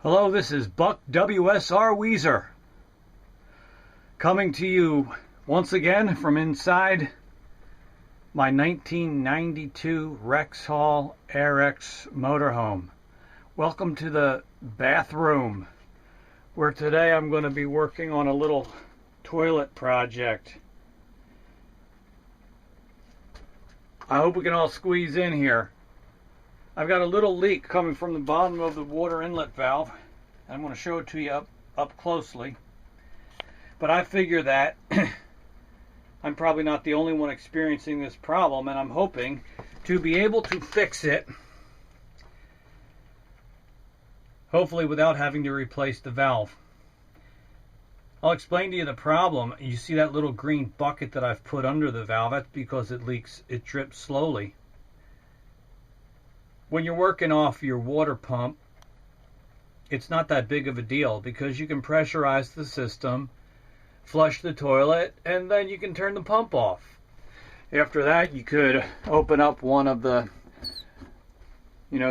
Hello, this is Buck WSR Weezer, coming to you once again from inside my 1992 Rexall AirX motorhome. Welcome to the bathroom, where today I'm going to be working on a little toilet project. I hope we can all squeeze in here. I've got a little leak coming from the bottom of the water inlet valve. I'm going to show it to you up closely. But I figure that I'm probably not the only one experiencing this problem, and I'm hoping to be able to fix it, hopefully without having to replace the valve. I'll explain to you the problem. You see that little green bucket that I've put under the valve? That's because it leaks, it drips slowly. When you're working off your water pump, it's not that big of a deal because you can pressurize the system, flush the toilet, and then you can turn the pump off. After that, you could open up one of the,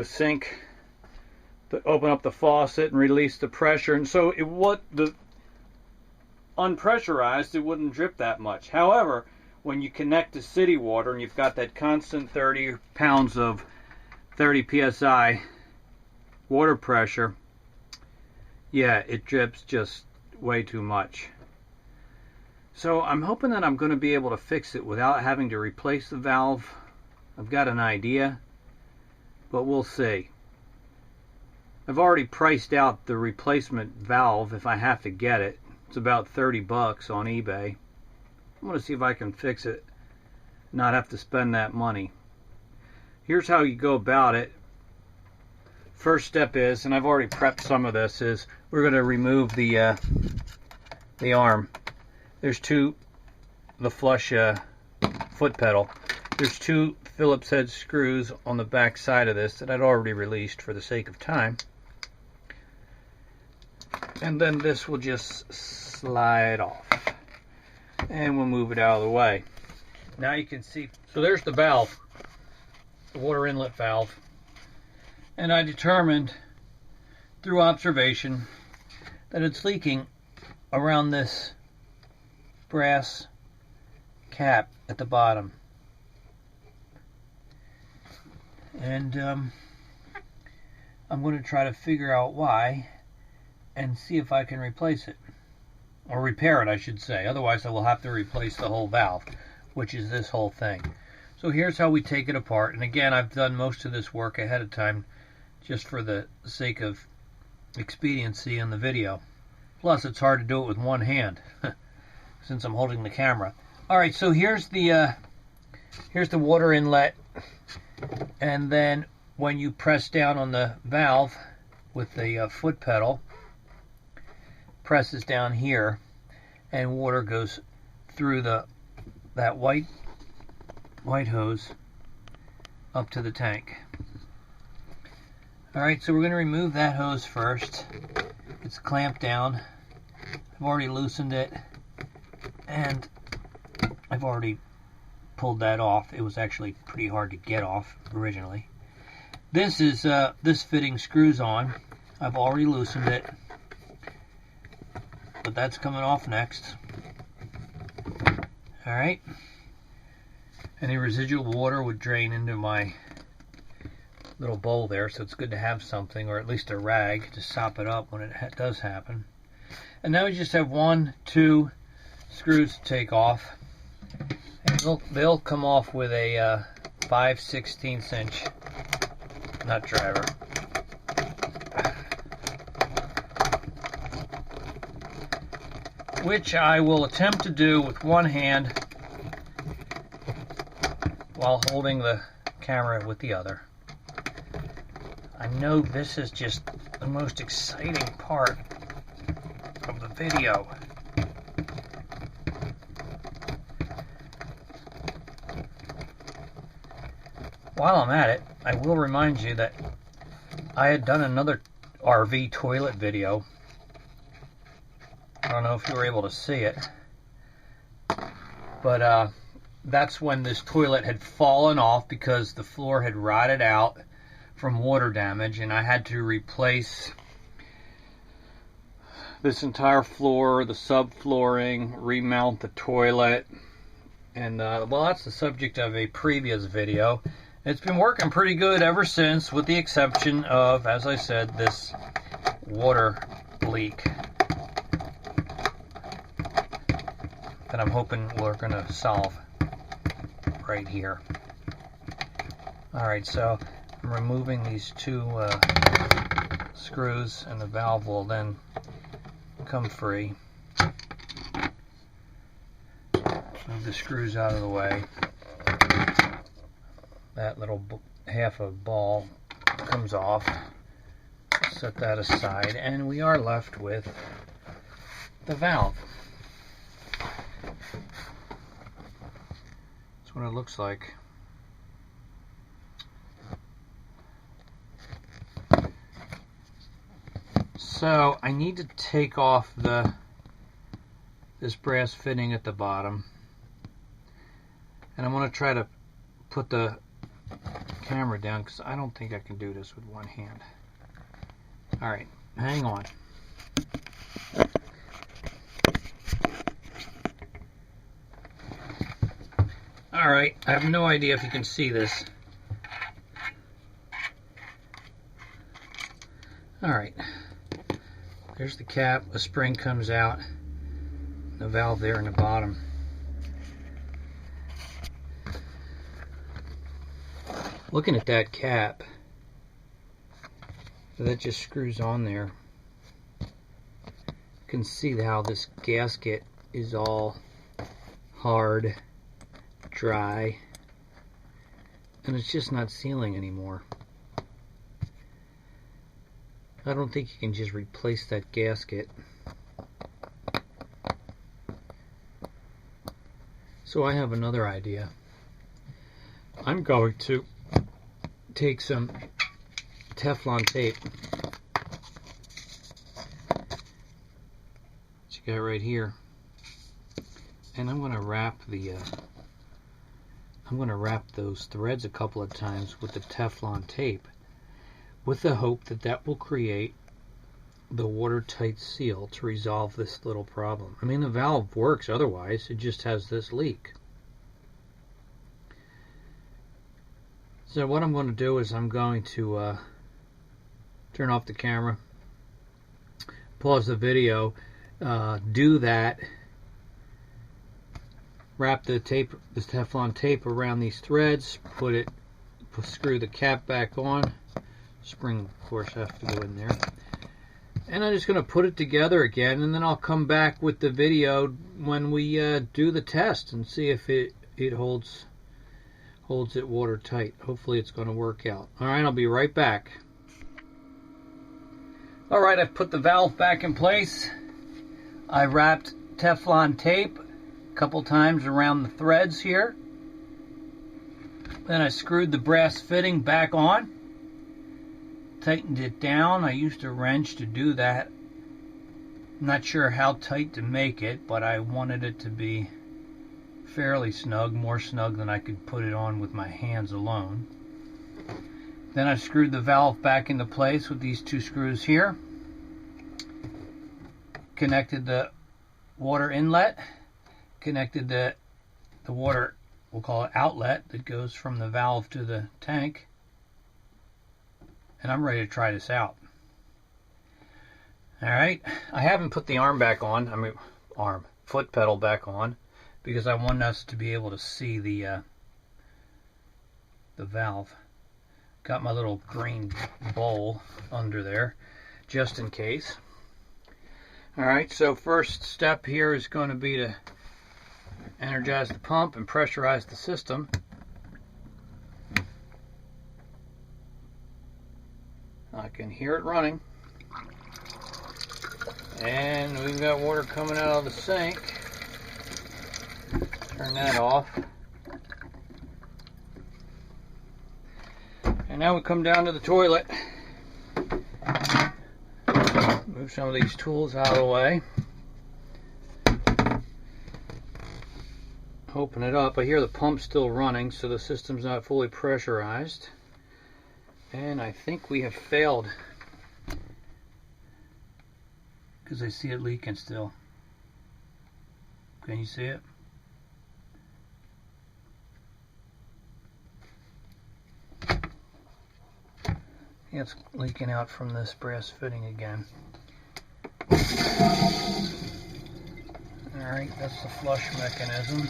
sink, open up the faucet and release the pressure. And so unpressurized, it wouldn't drip that much. However, when you connect to city water and you've got that constant 30 pounds of 30 psi water pressure, yeah, it drips just way too much. So I'm hoping that I'm going to be able to fix it without having to replace the valve. I've got an idea, but we'll see. I've already priced out the replacement valve if I have to get it. It's about 30 bucks on eBay. I'm going to see if I can fix it, not have to spend that money. Here's how you go about it. First step is, and I've already prepped some of this, is we're going to remove the arm. There's the flush foot pedal. There's two Phillips head screws on the back side of this that I'd already released for the sake of time. And then this will just slide off. And we'll move it out of the way. Now you can see, so there's the valve. The water inlet valve, and I determined through observation that it's leaking around this brass cap at the bottom, and I'm going to try to figure out why and see if I can replace it, or repair it I should say. Otherwise I will have to replace the whole valve, which is this whole thing. So here's how we take it apart. And again, I've done most of this work ahead of time just for the sake of expediency in the video. Plus, it's hard to do it with one hand since I'm holding the camera. All right, so here's the water inlet. And then when you press down on the valve with the foot pedal, presses down here, and water goes through that white hose up to the tank. Alright, so we're going to remove that hose first. It's clamped down. I've already loosened it, and I've already pulled that off. It was actually pretty hard to get off originally. This fitting screws on. I've already loosened it, but that's coming off next. Alright. Any residual water would drain into my little bowl there, so it's good to have something, or at least a rag, to sop it up when it does happen. And now we just have 2 screws to take off, and they'll come off with a 5/16 inch nut driver. Which I will attempt to do with one hand while holding the camera with the other. I know this is just the most exciting part of the video. While I'm at it, I will remind you that I had done another RV toilet video. I don't know if you were able to see it, but that's when this toilet had fallen off because the floor had rotted out from water damage, and I had to replace this entire floor, the subflooring, remount the toilet, and well, that's the subject of a previous video. It's been working pretty good ever since, with the exception of, as I said, this water leak that I'm hoping we're going to solve right here. Alright, so I'm removing these two screws, and the valve will then come free. Move the screws out of the way. That little half a ball comes off. Set that aside, and we are left with the valve. That's what it looks like. So I need to take off this brass fitting at the bottom, and I'm going to try to put the camera down because I don't think I can do this with one hand. Alright, hang on. Alright, I have no idea if you can see this. Alright, there's the cap, the spring comes out, the valve there in the bottom. Looking at that cap, that just screws on there. You can see how this gasket is all hard, dry, and it's just not sealing anymore. I don't think you can just replace that gasket. So I have another idea. I'm going to take some Teflon tape, which you got right here, and I'm going to wrap those threads a couple of times with the Teflon tape, with the hope that that will create the watertight seal to resolve this little problem. I mean, the valve works otherwise, it just has this leak. So what I'm going to do is I'm going to turn off the camera, pause the video, do that, wrap the Teflon tape around these threads, screw the cap back on. Spring, of course, has to go in there. And I'm just going to put it together again, and then I'll come back with the video when we do the test and see if it holds it watertight. Hopefully it's going to work out. Alright, I'll be right back. Alright, I've put the valve back in place. I wrapped Teflon tape a couple times around the threads here. Then I screwed the brass fitting back on. Tightened it down. I used a wrench to do that. I'm not sure how tight to make it, but I wanted it to be fairly snug, more snug than I could put it on with my hands alone. Then I screwed the valve back into place with these two screws here. Connected the water inlet, connected the water, we'll call it outlet, that goes from the valve to the tank. And I'm ready to try this out. Alright, I haven't put the foot pedal back on, because I want us to be able to see the valve. Got my little green bowl under there, just in case. Alright, so first step here is going to be to energize the pump and pressurize the system. I can hear it running. And we've got water coming out of the sink. Turn that off. And now we come down to the toilet. Move some of these tools out of the way. Open it up. I hear the pump still running, so the system's not fully pressurized. And I think we have failed because I see it leaking still. Can you see it? Yeah, it's leaking out from this brass fitting again. Alright, that's the flush mechanism.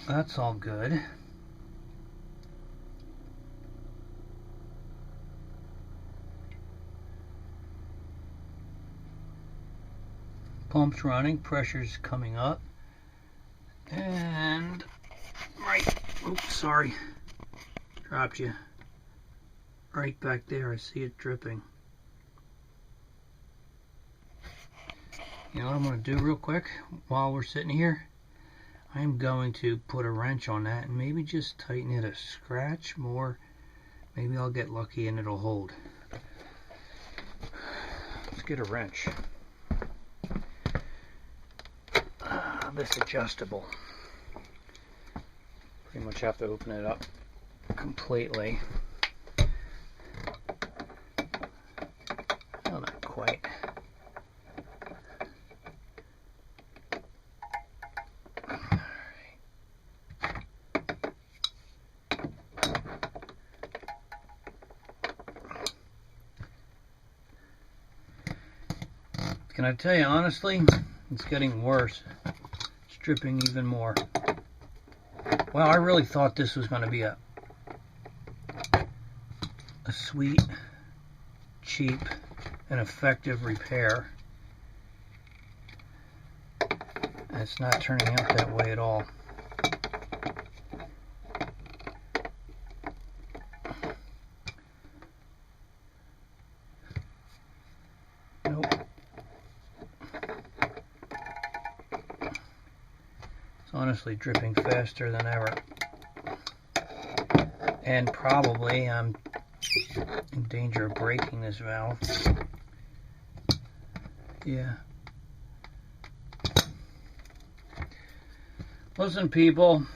That's all good. Pump's running, pressure's coming up. And oops, sorry. Dropped you. Right back there, I see it dripping. You know what I'm going to do real quick while we're sitting here? I'm going to put a wrench on that and maybe just tighten it a scratch more. Maybe I'll get lucky and it'll hold. Let's get a wrench. This adjustable. Pretty much have to open it up completely. Well, not quite. Can I tell you honestly, it's getting worse. It's dripping even more. Well, I really thought this was going to be a sweet, cheap, and effective repair. And it's not turning out that way at all. Nope. It's honestly dripping faster than ever. And probably I'm in danger of breaking this valve. Yeah. Listen, people.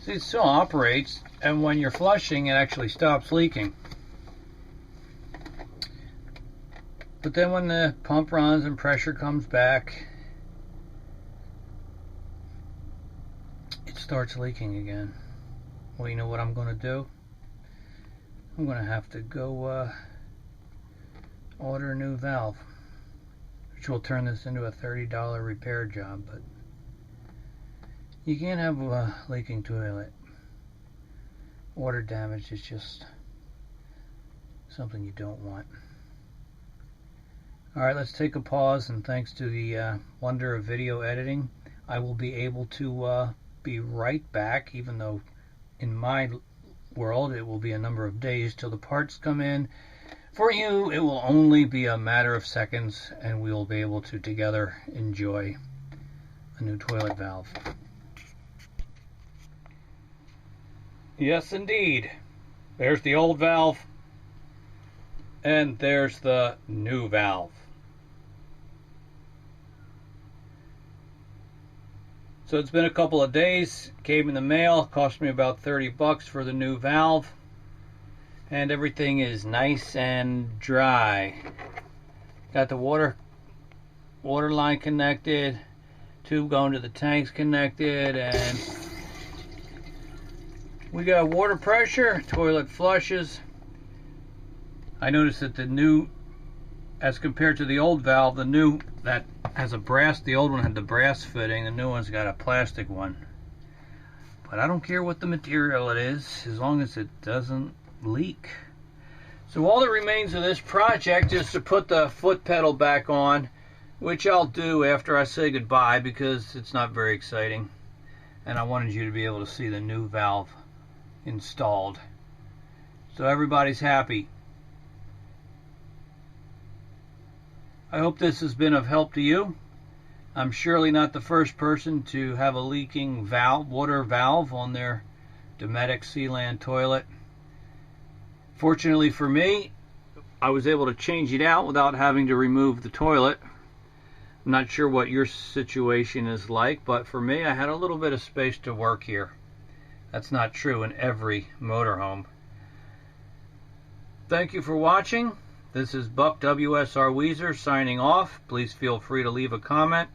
See, it still operates, and when you're flushing, it actually stops leaking. But then when the pump runs and pressure comes back, it starts leaking again. Well, you know what I'm going to do? I'm going to have to go order a new valve, which will turn this into a $30 repair job. But you can't have a leaking toilet. Water damage is just something you don't want. Alright, let's take a pause, and thanks to the wonder of video editing, I will be able to be right back, even though in my world it will be a number of days till the parts come in. For you, it will only be a matter of seconds, and we will be able to together enjoy a new toilet valve. Yes, indeed. There's the old valve, and there's the new valve. So it's been a couple of days, came in the mail, cost me about 30 bucks for the new valve, and everything is nice and dry. Got the water line connected, tube going to the tanks connected, and we got water pressure, toilet flushes. I noticed that the new, as compared to the old valve, the new that has a brass, the old one had the brass fitting, the new one's got a plastic one. But I don't care what the material it is, as long as it doesn't leak. So all that remains of this project is to put the foot pedal back on, which I'll do after I say goodbye, because it's not very exciting. And I wanted you to be able to see the new valve installed. So everybody's happy. I hope this has been of help to you. I'm surely not the first person to have a leaking water valve on their Dometic-Sealand toilet. Fortunately for me, I was able to change it out without having to remove the toilet. I'm not sure what your situation is like, but for me, I had a little bit of space to work here. That's not true in every motorhome. Thank you for watching. This is Buck WSR Weezer signing off. Please feel free to leave a comment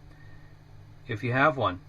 if you have one.